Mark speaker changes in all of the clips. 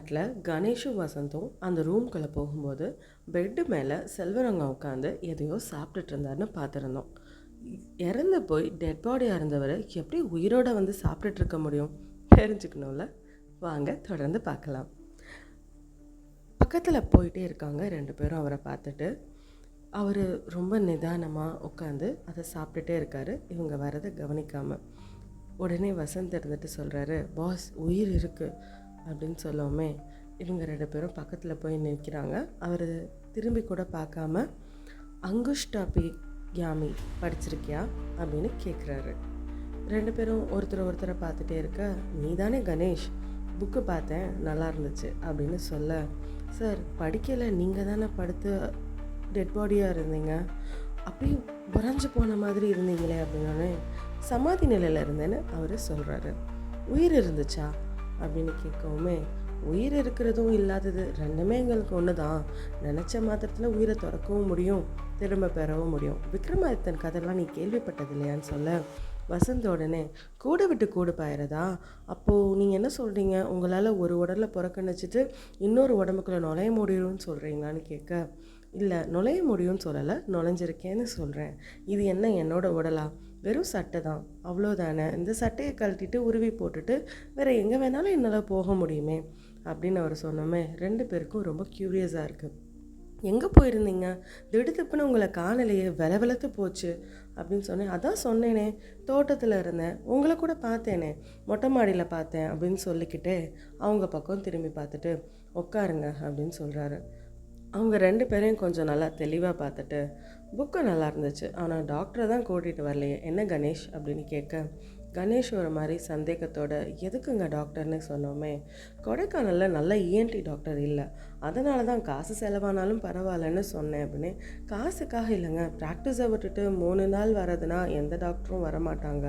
Speaker 1: காட்டில் கணேஷும் வசந்தும் அந்த ரூம்குள்ளே போகும்போது பெட்டு மேலே செல்வரங்கம் உட்காந்து எதையோ சாப்பிட்டுட்டு இருந்தாருன்னு பார்த்துருந்தோம். இறந்து போய் டெட் பாடியாக இருந்தவர் எப்படி உயிரோடு வந்து சாப்பிட்டுட்டு இருக்க முடியும்? தெரிஞ்சுக்கணும்ல, வாங்க தொடர்ந்து பார்க்கலாம். பக்கத்தில் போயிட்டே இருக்காங்க ரெண்டு பேரும். அவரை பார்த்துட்டு அவர் ரொம்ப நிதானமாக உட்காந்து அதை சாப்பிட்டுட்டே இருக்காரு, இவங்க வரதை கவனிக்காமல். உடனே வசந்த் இருந்துட்டு சொல்கிறாரு, பாஸ் உயிர் இருக்குது அப்படின்னு சொல்லவுமே இவங்க ரெண்டு பேரும் பக்கத்தில் போய் நிற்கிறாங்க. அவர் திரும்பி கூட பார்க்காம, அங்குஷ்டாபி யாமி படிச்சிருக்கியா அப்படின்னு கேட்குறாரு. ரெண்டு பேரும் ஒருத்தரை பார்த்துட்டே இருக்க, நீ தானே கணேஷ், புக்கு பார்த்தேன் நல்லா இருந்துச்சு அப்படின்னு சொல்ல, சார் படிக்கலை, நீங்கள் தானே படுத்து டெட் பாடியாக இருந்தீங்க, அப்படியே உறைஞ்சு போன மாதிரி இருந்தீங்களே அப்படின்னோடனே சமாதி நிலையில் இருந்தேன்னு அவர் சொல்கிறாரு. உயிர் இருந்துச்சா அப்படின்னு கேட்கவுமே, உயிர் இருக்கிறதும் இல்லாதது ரெண்டுமே எங்களுக்கு ஒன்று தான், நினச்ச மாத்திரத்தில் உயிரை திறக்கவும் முடியும், திரும்ப பெறவும் முடியும். விக்ரமாதித்தன் கதையெல்லாம் நீ கேள்விப்பட்டது இல்லையான்னு சொல்ல, வசந்த உடனே கூடு விட்டு கூடு பாயிறதா, அப்போது நீங்கள் என்ன சொல்கிறீங்க, உங்களால் ஒரு உடலில் புறக்கணிச்சிட்டு இன்னொரு உடம்புக்குள்ளே நுழைய முடியும்னு சொல்கிறீங்களான்னு கேட்க, இல்லை நுழைய முடியும்னு சொல்லலை, நுழைஞ்சிருக்கேன்னு சொல்கிறேன். இது என்ன என்னோட உடலா, வெறும் சட்டை தான், அவ்வளோதானே, இந்த சட்டையை கழட்டிட்டு உருவி போட்டுட்டு வேறு எங்கே வேணாலும் என்னால் போக முடியுமே அப்படின்னு அவர் சொன்னோமே ரெண்டு பேருக்கும் ரொம்ப க்யூரியஸாக இருக்குது. எங்கே போயிருந்தீங்க, திடுத்துப்புன்னு உங்களை காணலையே, வெளத்து போச்சு அப்படின்னு சொன்னேன். அதான் சொன்னேனே, தோட்டத்தில் இருந்தேன், உங்களை கூட பார்த்தேனே, மொட்டை மாடியில் பார்த்தேன் அப்படின்னு சொல்லிக்கிட்டே அவங்க பக்கம் திரும்பி பார்த்துட்டு உட்காருங்க அப்படின்னு சொல்கிறாரு. அவங்க ரெண்டு பேரையும் கொஞ்சம் நல்லா தெளிவாக பார்த்துட்டு, புக்கு நல்லா இருந்துச்சு, ஆனால் டாக்டரை தான் கூட்டிகிட்டு வரலையே என்ன கணேஷ் அப்படின்னு கேட்க, கணேஷ் ஒரு மாதிரி சந்தேகத்தோட, எதுக்குங்க டாக்டர்னு சொன்னோமே, கொடைக்கானலில் நல்ல இஎன்டி டாக்டர் இல்லை, அதனால தான் காசு செலவானாலும் பரவாயில்லன்னு சொன்னேன் அப்படின்னு. காசுக்காக இல்லைங்க, ப்ராக்டிஸை விட்டுட்டு 3 நாள் வரதுன்னா எந்த டாக்டரும் வரமாட்டாங்க,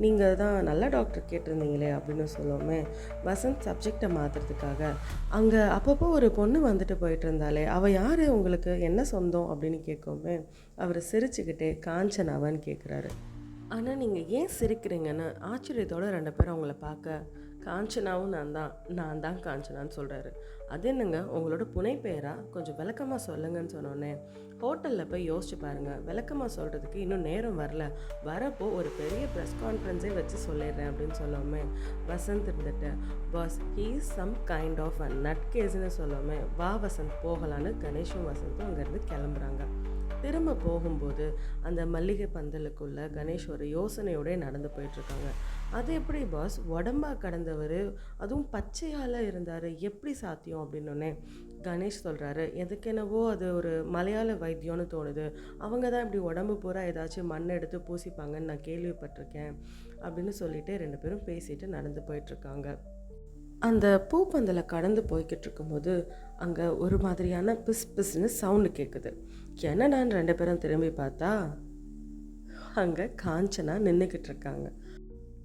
Speaker 1: நீங்கள் தான் நல்ல டாக்டர் கேட்டிருந்தீங்களே அப்படின்னு சொல்லுவோமே. வசந்த் சப்ஜெக்டை மாற்றுறதுக்காக, அங்கே அப்பப்போ ஒரு பொண்ணு வந்துட்டு போயிட்டு இருந்தாலே, அவள் யார், உங்களுக்கு என்ன சொந்தம் அப்படின்னு கேட்குமே, அவர் சிரிச்சுக்கிட்டே காஞ்சனாவான்னு கேட்குறாரு. ஆனால் நீங்கள் ஏன் சிரிக்கிறீங்கன்னு ஆச்சரியத்தோடு ரெண்டு பேரும் அவங்கள பார்க்க, காஞ்சனாவும் நான் தான் காஞ்சனான்னு சொல்கிறாரு. அது என்னங்க உங்களோட புனை பெயரா, கொஞ்சம் விளக்கமாக சொல்லுங்கன்னு சொன்னோன்னே, ஹோட்டலில் போய் யோசிச்சு பாருங்கள், விளக்கமாக சொல்கிறதுக்கு இன்னும் நேரம் வரப்போ ஒரு பெரிய ப்ரெஸ் கான்ஃபரன்ஸே வச்சு சொல்லிடுறேன் அப்படின்னு சொல்லவுமே, வசந்த் இருந்துட்டு, boss he is some kind of a nut கேஸ்ன்னு சொல்லவுமே, வா வசந்த் போகலான்னு கணேஷும் வசந்தும் அங்கேருந்து கிளம்புறாங்க. திரும்ப போகும்போது அந்த மல்லிகை பந்தலுக்குள்ளே கணேஷ் ஒரு யோசனையோட நடந்து போயிட்டுருக்காங்க. அது எப்படி பாஸ், உடம்பா கடந்தவர், அதுவும் பச்சையால் இருந்தார், எப்படி சாத்தியம் அப்படின்னோடனே கணேஷ் சொல்கிறாரு, எதுக்கெனவோ அது ஒரு மலையாள வைத்தியம்னு தோணுது, அவங்க தான் இப்படி உடம்பு பூரா ஏதாச்சும் மண் எடுத்து பூசிப்பாங்கன்னு நான் கேள்விப்பட்டிருக்கேன் அப்படின்னு சொல்லிட்டு ரெண்டு பேரும் பேசிட்டு நடந்து போயிட்டுருக்காங்க. அந்த பூப்பந்தலை கடந்து போய்கிட்டு இருக்கும்போது அங்கே ஒரு மாதிரியான பிஸ் பிஸ்ன்னு சவுண்டு கேட்குது. என்னடான்னு ரெண்டு பேரும் திரும்பி பார்த்தா அங்கே காஞ்சனா நின்றுக்கிட்டு இருக்காங்க.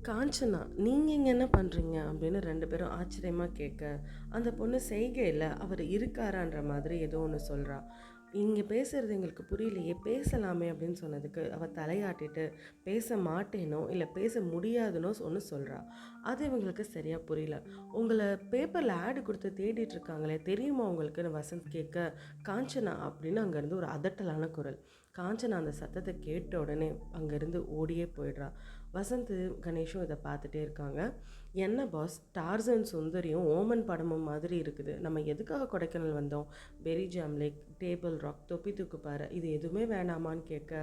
Speaker 1: காஞ்சனா, நீங்கள் இங்கே என்ன பண்ணுறீங்க அப்படின்னு ரெண்டு பேரும் ஆச்சரியமாக கேட்க, அந்த பொண்ணு செய்கையில் அவர் இருக்காரான்ற மாதிரி ஏதோ ஒன்று சொல்கிறா. இங்கே பேசுகிறது எங்களுக்கு புரியலையே, பேசலாமே அப்படின்னு சொன்னதுக்கு அவள் தலையாட்டிட்டு பேச மாட்டேனோ இல்லை பேச முடியாதுனோ ஒன்று சொல்கிறா. அது இவங்களுக்கு சரியாக புரியல. உங்களை பேப்பரில் ஆடு கொடுத்து தேடிட்டு இருக்காங்களே, தெரியுமா உங்களுக்குன்னு வசந்த் கேட்க, காஞ்சனா அப்படின்னு அங்கேருந்து ஒரு அதட்டலான குரல். காஞ்சனா அந்த சத்தத்தை கேட்ட உடனே அங்கேருந்து ஓடியே போயிடுறா. வசந்த் கணேஷும் இதை பார்த்துட்டே இருக்காங்க. என்ன பாஸ், டார்சன் சுந்தரியும் ஓமன் படமும் மாதிரி இருக்குது, நம்ம எதுக்காக கொடைக்கானல் வந்தோம், பெரி ஜாம் லேக், டேபிள் ராக், தொப்பி தூக்குப்பாறை, இது எதுவுமே வேணாமான்னு கேட்க,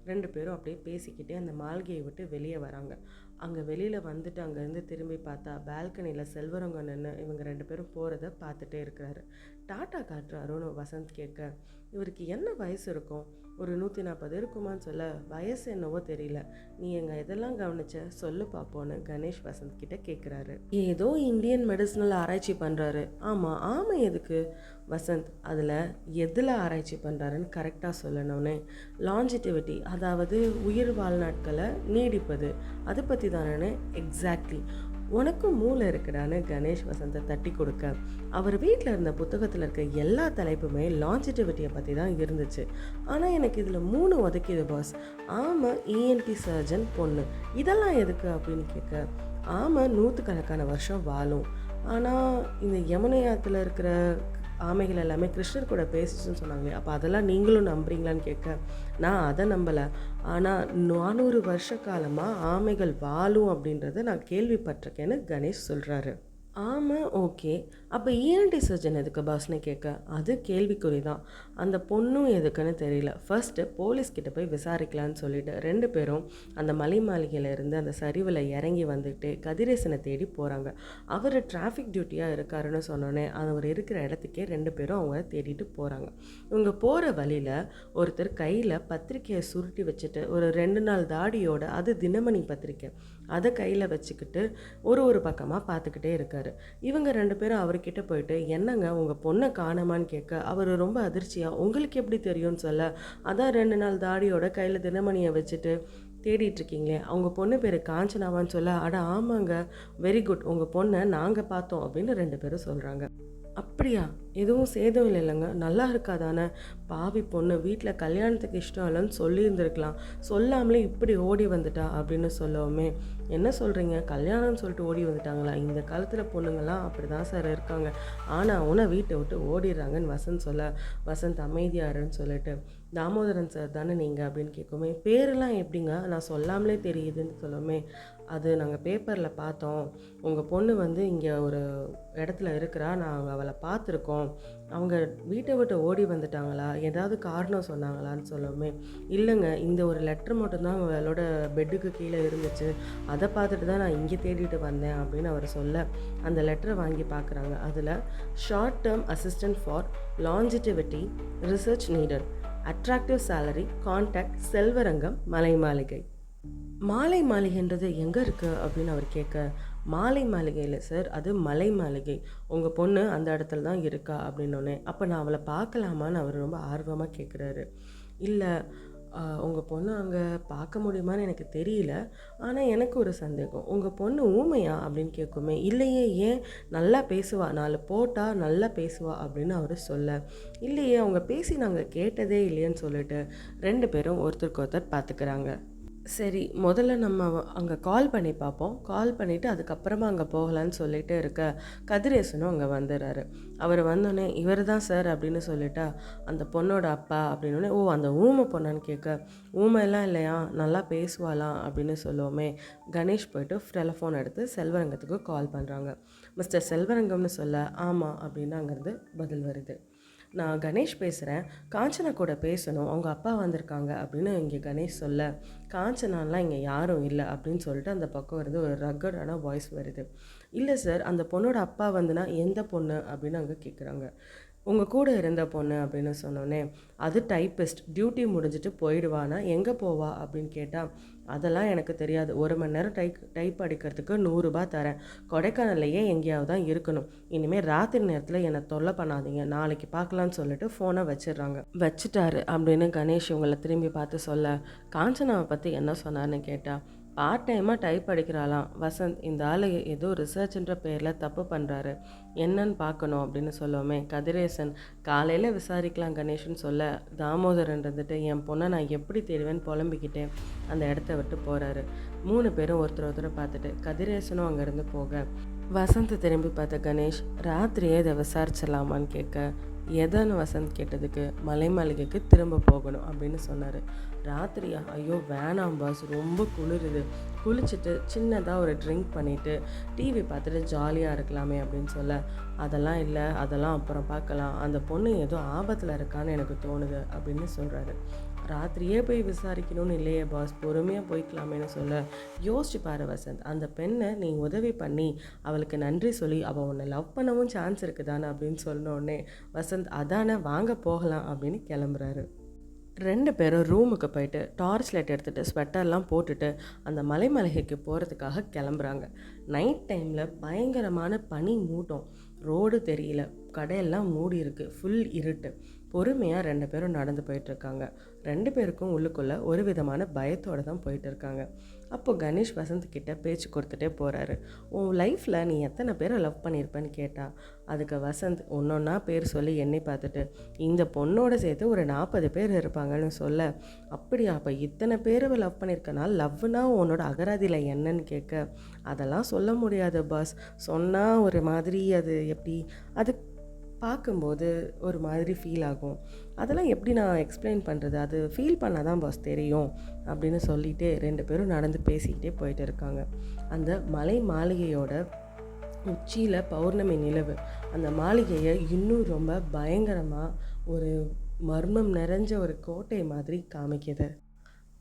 Speaker 1: ரெண்டு பேரும் அப்படியே பேசிக்கிட்டே அந்த மாளிகையை விட்டு வெளியே வராங்க. அங்கே வெளியில் வந்துட்டு அங்கேருந்து திரும்பி பார்த்தா பால்கனியில் செல்வரங்கம் நின்று இவங்க ரெண்டு பேரும் போகிறத பார்த்துட்டே இருக்கிறாரு. டாட்டா காட்டுறாருன்னு வசந்த் கேட்க, இவருக்கு என்ன வயசு இருக்கும், ஒரு 140 இருக்குமான்னு சொல்ல, வயசு என்னவோ தெரியல, நீ எங்கள் இதெல்லாம் கவனிச்ச சொல்லு பார்ப்போன்னு கணேஷ் வசந்த் கிட்ட கேட்குறாரு. ஏதோ இந்தியன் மெடிசனல் ஆராய்ச்சி பண்ணுறாரு. ஆமாம் எதுக்கு வசந்த், எதில் ஆராய்ச்சி பண்ணுறாருன்னு கரெக்டாக சொல்லணும்னே, லாஞ்சிட்டிவிட்டி, அதாவது உயிர் வாழ்நாட்களை நீடிப்பது, அதை பற்றி தானே. எக்ஸாக்ட்லி, உனக்கும் மூளை இருக்குடான்னு கணேஷ் வசந்தை தட்டி கொடுக்க, அவர் வீட்டில் இருந்த புத்தகத்தில் இருக்க எல்லா தலைப்புமே லாஞ்சிட்டிவிட்டியை பற்றி தான் இருந்துச்சு. ஆனால் எனக்கு இதில் 3 ஒதுக்கிது பாஸ். ஆமாம், இஎன்டி சர்ஜன் பொண்ணு, இதெல்லாம் எதுக்கு அப்படின்னு கேட்க, ஆமாம் 100 கணக்கான வருஷம் வாழும், ஆனால் இந்த யமுனை ஆத்துல இருக்கிற ஆமைகள் எல்லாமே கிருஷ்ணர் கூட பேசிச்சுன்னு சொன்னாங்களே, அப்போ அதெல்லாம் நீங்களும் நம்புறீங்களான்னு கேட்க, நான் அதை நம்பலை. ஆனால் 400 வருஷ காலமாக ஆமைகள் வாழும் அப்படின்றத நான் கேள்விப்பட்டிருக்கேன்னு கணேஷ் சொல்கிறாரு. ஆமாம், ஓகே. அப்போ இஎன்டி சர்ஜன் எதுக்கு பாஸ்ன்னு கேட்க, அது கேள்விக்குறி தான். அந்த பொண்ணும் எதுக்குன்னு தெரியல. ஃபர்ஸ்ட்டு போலீஸ்கிட்ட போய் விசாரிக்கலான்னு சொல்லிட்டு 2 பேரும் அந்த மலை மாளிகையில் இருந்து அந்த சரிவில் இறங்கி வந்துட்டு கதிரேசனை தேடி போகிறாங்க. அவர் டிராஃபிக் டியூட்டியாக இருக்காருன்னு சொன்னோன்னே அவர் இருக்கிற இடத்துக்கே 2 பேரும் அவங்க தேடிட்டு போகிறாங்க. இவங்க போகிற வழியில் ஒருத்தர் கையில் பத்திரிக்கையை சுருட்டி வச்சுட்டு ஒரு 2 நாள் தாடியோட, அது தினமணி பத்திரிக்கை, அதை கையில் வச்சுக்கிட்டு ஒரு பக்கமாக பார்த்துக்கிட்டே இருக்கார். இவங்க 2 பேரும் அவர்கிட்ட போயிட்டு, என்னங்க உங்கள் பொண்ணை காணோமான்னு கேட்க, அவர் ரொம்ப அதிர்ச்சியாக, உங்களுக்கு எப்படி தெரியும்னு சொல்ல, அதான் 2 நாள் தாடியோட கையில் தினமணியை வச்சுட்டு தேடிட்டு இருக்கீங்களே, அவங்க பொண்ணு பேர் காஞ்சனாவான்னு சொல்ல, அட ஆமாங்க, வெரி குட், உங்கள் பொண்ணை நாங்கள் பார்த்தோம் அப்படின்னு 2 பேரும் சொல்கிறாங்க. அப்படியா, எதுவும் சேதம் இல்லைங்க, நல்லா இருக்காதானே, பாவி பொண்ணு வீட்டில் கல்யாணத்துக்கு இஷ்டம் இல்லைன்னு சொல்லியிருந்துருக்கலாம், சொல்லாமலே இப்படி ஓடி வந்துட்டா அப்படின்னு சொல்லவுமே, என்ன சொல்கிறீங்க, கல்யாணம்னு சொல்லிட்டு ஓடி வந்துட்டாங்களா, இந்த காலத்தில் பொண்ணுங்கள்லாம் அப்படி தான் சார் இருக்காங்க, ஆனால் அவனை வீட்டை விட்டு ஓடிடுறாங்கன்னு வசந்த் சொல்ல, வசந்த் அமைதியாருன்னு சொல்லிட்டு, தாமோதரன் சார் தானே நீங்கள் அப்படின்னு கேட்குமே, பேரெல்லாம் எப்படிங்க நான் சொல்லாமலே தெரியுதுன்னு சொல்லவுமே, அது நாங்கள் பேப்பரில் பார்த்தோம், உங்கள் பொண்ணு இங்கே ஒரு இடத்துல இருக்கிறா, நாங்கள் அவளை பார்த்துருக்கோம், அவங்க வீட்டை விட்டு ஓடி வந்துட்டாங்களா, ஏதாவது காரணம் சொன்னாங்களான்னு சொல்லவுமே, இல்லைங்க, இந்த ஒரு லெட்ரு மட்டும்தான் அவளோட பெட்டுக்கு கீழே இருந்துச்சு, அதை பார்த்துட்டு தான் நான் இங்கே தேடிட்டு வந்தேன் அப்படின்னு அவர் சொல்ல, அந்த லெட்டரை வாங்கி பார்க்குறாங்க. அதில் short term assistant for longevity research needed, attractive salary, contact Selvarangam மலை மாளிகை. மாலை மாளிகைன்றது எங்கே இருக்குது அப்படின்னு அவர் கேட்க, மாலை மாளிகையில் சார், அது மலை மாளிகை, உங்கள் பொண்ணு அந்த இடத்துல தான் இருக்கா அப்படின்னோடனே, அப்போ நான் அவளை பார்க்கலாமான்னு அவர் ரொம்ப ஆர்வமாக கேட்குறாரு. இல்லை, உங்கள் பொண்ணு அங்கே பார்க்க முடியுமான்னு எனக்கு தெரியல, ஆனால் எனக்கு ஒரு சந்தேகம், உங்கள் பொண்ணு ஊமையா அப்படின்னு கேட்குமே, இல்லையே, ஏன், நல்லா பேசுவா, 4 போட்டால் நல்லா பேசுவா அப்படின்னு அவர் சொல்ல, இல்லையே அவங்க பேசி நாங்கள் கேட்டதே இல்லையேன்னு சொல்லிட்டு 2 பேரும் ஒருத்தருக்கு ஒருத்தர் பார்த்துக்கிறாங்க. சரி, முதல்ல நம்ம அங்கே கால் பண்ணி பார்ப்போம், கால் பண்ணிவிட்டு அதுக்கப்புறமா அங்கே போகலான்னு சொல்லிட்டு இருக்க, கதிரேசனும் அங்கே வந்துடுறாரு. அவர் வந்தோடனே, இவர் தான் சார் அப்படின்னு சொல்லிட்டா, அந்த பொண்ணோட அப்பா அப்படின்னோடனே, ஓ அந்த ஊமை பொண்ணான்னு கேட்க, ஊமையெல்லாம் இல்லையா, நல்லா பேசுவாளாம் அப்படின்னு சொல்லுவோமே, கணேஷ் போய்ட்டு டெலிஃபோன் எடுத்து செல்வரங்கத்துக்கு கால் பண்ணுறாங்க. மிஸ்டர் செல்வரங்கம்னு சொல்ல, ஆமாம் அப்படின்னு அங்கேருந்து பதில் வருது. நான் கணேஷ் பேசுகிறேன், காஞ்சனா கூட பேசணும், அவங்க அப்பா வந்திருக்காங்க அப்படின்னு இங்கே கணேஷ் சொல்ல, காஞ்சனாலாம் இங்கே யாரும் இல்லை அப்படின்னு சொல்லிட்டு அந்த பக்கம் ஒரு ரக்கடான வாய்ஸ் வருது. இல்லை சார், அந்த பொண்ணோட அப்பா வந்துன்னா எந்த பொண்ணு அப்படின்னு அங்கே கேட்குறாங்க. உங்கள் கூட இருந்த பொண்ணு அப்படின்னு சொன்னோன்னே, அது டைப்பிஸ்ட், டியூட்டி முடிஞ்சிட்டு போயிடுவானா, எங்கே போவா அப்படின்னு கேட்டால், அதெல்லாம் எனக்கு தெரியாது, 1 மணி நேரம் டைப் அடிக்கிறதுக்கு 100 ரூபாய் தரேன், கொடைக்கானல்லையே எங்கேயாவது தான் இருக்கணும், இனிமேல் ராத்திரி நேரத்தில் என்னை தொல்லை பண்ணாதீங்க, நாளைக்கு பார்க்கலான்னு சொல்லிட்டு ஃபோனை வச்சுட்டாரு அப்படின்னு கணேஷ் இவங்களை திரும்பி பார்த்து சொல்ல, காஞ்சனாவை பற்றி என்ன சொன்னார்னு கேட்டால், பார்ட் டைமாக டைப் அடிக்கிறாளாம், வசந்த் இந்த ஆள் ஏதோ ரிசர்ச்ன்ற பேரில் தப்பு பண்ணுறாரு, என்னன்னு பார்க்கணும் அப்படின்னு சொல்லுவோமே, கதிரேசன் காலையில் விசாரிக்கலாம் கணேஷ்னு சொல்ல, தாமோதரன் இருந்துட்டு என் பொண்ணை நான் எப்படி தேடுவேன்னு புலம்பிக்கிட்டே அந்த இடத்த விட்டு போகிறாரு. 3 பேரும் ஒருத்தரை பார்த்துட்டு கதிரேசனும் அங்கேருந்து போக, வசந்த் திரும்பி பார்த்த கணேஷ், ராத்திரியே இதை விசாரிச்சிடலாமான்னு கேட்க, எதன்னு வசந்த் கேட்டதுக்கு, மலை மாளிகைக்கு திரும்ப போகணும் அப்படின்னு சொன்னார். ராத்திரியா, ஐயோ வேணாம் பாஸ், ரொம்ப குளிருது, குளிச்சுட்டு சின்னதாக ஒரு ட்ரிங்க் பண்ணிவிட்டு டிவி பார்த்துட்டு ஜாலியாக இருக்கலாமே அப்படின்னு சொல்ல, அதெல்லாம் இல்லை, அதெல்லாம் அப்புறம் பார்க்கலாம், அந்த பொண்ணு ஏதோ ஆபத்தில் இருக்கான்னு எனக்கு தோணுது அப்படின்னு சொல்கிறாரு. ராத்திரியே போய் விசாரிக்கணும்னு இல்லையே பாஸ், பொறுமையாக போய்க்கலாமேன்னு சொல்ல, யோசிச்சு பாரு வசந்த், அந்த பெண்ணை நீ உதவி பண்ணி அவளுக்கு நன்றி சொல்லி அவள் உன்னை லவ் பண்ணவும் சான்ஸ் இருக்குதானே அப்படின்னு சொன்னோடனே வசந்த், அதானே வாங்க போகலாம் அப்படின்னு கிளம்புறாரு. 2 பேரும் ரூமுக்கு போயிட்டு டார்ச் லைட் எடுத்துகிட்டு ஸ்வெட்டர்லாம் போட்டுட்டு அந்த மலைக்கு போகிறதுக்காக கிளம்புறாங்க. நைட் டைமில் பயங்கரமான பனி மூட்டம், ரோடு தெரியல, கடையெல்லாம் மூடி இருக்குது, ஃபுல் இருட்டு. பொறுமையாக 2 பேரும் நடந்து போயிட்டுருக்காங்க. 2 பேருக்கும் உள்ளுக்குள்ளே ஒரு விதமான பயத்தோடு தான் போயிட்டு இருக்காங்க. அப்போது கணேஷ் வசந்த் கிட்ட பேச்சு கொடுத்துட்டே போகிறாரு. உன் லைஃப்பில் நீ எத்தனை பேரை லவ் பண்ணியிருப்பேன்னு கேட்டால் அதுக்கு வசந்த் ஒன்றொன்னா பேர் சொல்லி எண்ணி பார்த்துட்டு இந்த பொண்ணோடு சேர்த்து ஒரு 40 பேர் இருப்பாங்கன்னு சொல்ல, அப்படியா அப்போ இத்தனை பேரை லவ் பண்ணியிருக்கனால லவ்னா உன்னோட அகராதியில் என்னன்னு கேட்க, அதெல்லாம் சொல்ல முடியாது பாஸ், சொன்னால் ஒரு மாதிரி அது எப்படி அது பார்க்கும்போது ஒரு மாதிரி ஃபீல் ஆகும், அதெல்லாம் எப்படி நான் எக்ஸ்பிளைன் பண்ணுறது, அது ஃபீல் பண்ணால் தான் பாஸ் தெரியும் அப்படின்னு சொல்லிகிட்டே 2 பேரும் நடந்து பேசிக்கிட்டே போயிட்டு இருக்காங்க. அந்த மலை மாளிகையோட உச்சியில் பௌர்ணமி நிலவு அந்த மாளிகையை இன்னும் ரொம்ப பயங்கரமாக ஒரு மர்மம் நிறைஞ்ச ஒரு கோட்டை மாதிரி காமிக்குது.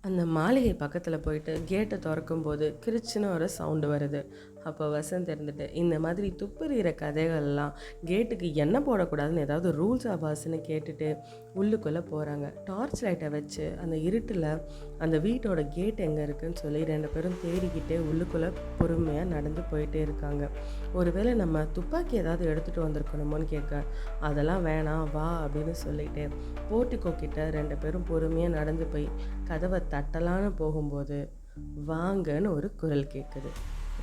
Speaker 1: அந்த மாளிகை பக்கத்தில் போயிட்டு கேட்டை திறக்கும்போது கிரிச்சின்னு ஒரு சவுண்டு வருது. அப்போ வசந்த் இருந்துட்டு இந்த மாதிரி துப்புறிகிற கதைகள்லாம் கேட்டுக்கு எண்ணெய் போடக்கூடாதுன்னு ஏதாவது ரூல்ஸ் ஆபாஸ்ன்னு கேட்டுட்டு உள்ளுக்குள்ளே போகிறாங்க. டார்ச் லைட்டை வச்சு அந்த இருட்டில் அந்த வீட்டோட கேட் எங்கே இருக்குதுன்னு சொல்லி 2 பேரும் தேடிக்கிட்டே உள்ளுக்குள்ளே பொறுமையாக நடந்து போயிட்டே இருக்காங்க. ஒருவேளை நம்ம துப்பாக்கி ஏதாவது எடுத்துகிட்டு வந்திருக்கணுமோன்னு கேட்க, அதெல்லாம் வேணாம் வா அப்படின்னு சொல்லிட்டு போர்ட்டிகோ கிட்ட 2 பேரும் பொறுமையாக நடந்து போய் கதவை தட்டலான்னு போகும்போது வாங்கன்னு ஒரு குரல் கேட்குது.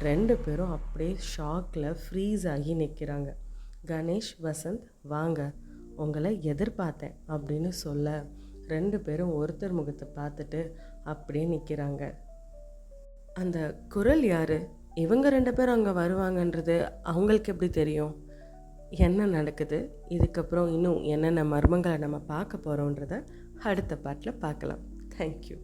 Speaker 1: 2 பேரும் அப்படியே ஷாக்கில் ஃப்ரீஸ் ஆகி நிற்கிறாங்க. கணேஷ் வசந்த் வாங்க, உங்களை எதிர்பார்த்தேன் அப்படின்னு சொல்ல 2 பேரும் ஒருத்தர் முகத்தை பார்த்துட்டு அப்படியே நிற்கிறாங்க. அந்த குரல் யார்? இவங்க 2 பேரும் அங்கே வருவாங்கன்றது அவங்களுக்கு எப்படி தெரியும்? என்ன நடக்குது? இதுக்கப்புறம் இன்னும் என்னென்ன மர்மங்களை நம்ம பார்க்க போகிறோன்றத அடுத்த பாட்டில் பார்க்கலாம். தேங்க்யூ.